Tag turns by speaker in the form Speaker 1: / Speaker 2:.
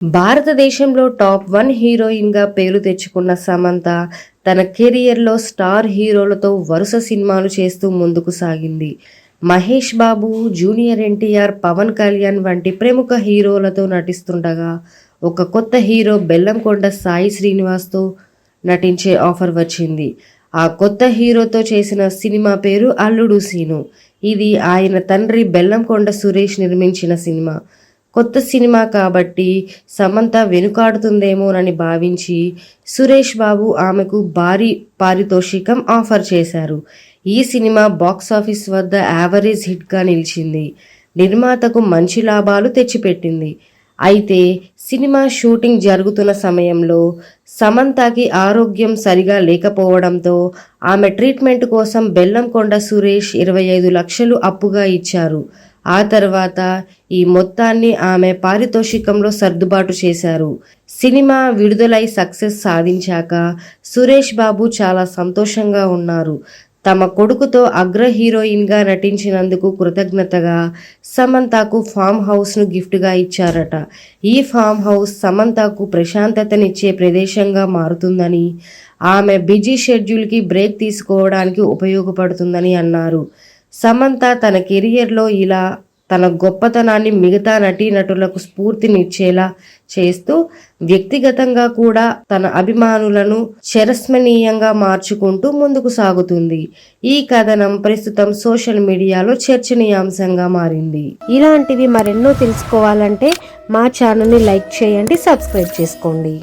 Speaker 1: భారతదేశంలో టాప్ 1 హీరోయిన్గా పేరు తెచ్చుకున్న సమంత తన కెరియర్లో స్టార్ హీరోలతో వరుస సినిమాలు చేస్తూ ముందుకు సాగింది. మహేష్ బాబు, జూనియర్ ఎన్టీఆర్, పవన్ కళ్యాణ్ వంటి ప్రముఖ హీరోలతో నటిస్తుండగా ఒక కొత్త హీరో బెల్లంకొండ సాయి శ్రీనివాస్తో నటించే ఆఫర్ వచ్చింది. ఆ కొత్త హీరోతో చేసిన సినిమా పేరు అల్లుడు సీను. ఇది ఆయన తండ్రి బెల్లంకొండ సురేష్ నిర్మించిన సినిమా. కొత్త సినిమా కాబట్టి సమంత వెనుకాడుతుందేమోనని భావించి సురేష్ బాబు ఆమెకు భారీ పారితోషికం ఆఫర్ చేశారు. ఈ సినిమా బాక్సాఫీస్ వద్ద యావరేజ్ హిట్గా నిలిచింది. నిర్మాతకు మంచి లాభాలు తెచ్చిపెట్టింది. అయితే సినిమా షూటింగ్ జరుగుతున్న సమయంలో సమంతకి ఆరోగ్యం సరిగా లేకపోవడంతో ఆమె ట్రీట్మెంట్ కోసం బెల్లంకొండ సురేష్ 25 లక్షలు అప్పుగా ఇచ్చారు. ఆ తర్వాత ఈ మొత్తాన్ని ఆమె పారితోషికంలో సర్దుబాటు చేశారు. సినిమా విడుదలై సక్సెస్ సాధించాక సురేష్ బాబు చాలా సంతోషంగా ఉన్నారు. తమ కొడుకుతో అగ్ర హీరోయిన్గా నటించినందుకు కృతజ్ఞతగా సమంతకు ఫామ్ హౌస్ను గిఫ్ట్గా ఇచ్చారట. ఈ ఫామ్ హౌస్ సమంతకు ప్రశాంతతనిచ్చే ప్రదేశంగా మారుతుందని, ఆమె బిజీ షెడ్యూల్కి బ్రేక్ తీసుకోవడానికి ఉపయోగపడుతుందని అన్నారు. సమంత తన కెరియర్లో ఇలా తన గొప్పతనాన్ని మిగతా నటీనటులకు స్ఫూర్తినిచ్చేలా చేస్తూ వ్యక్తిగతంగా కూడా తన అభిమానులను చిరస్మరణీయంగా మార్చుకుంటూ ముందుకు సాగుతుంది. ఈ కథనం ప్రస్తుతం సోషల్ మీడియాలో చర్చనీయాంశంగా మారింది. ఇలాంటివి మరెన్నో తెలుసుకోవాలంటే మా ఛానల్ని లైక్ చేయండి, సబ్స్క్రైబ్ చేసుకోండి.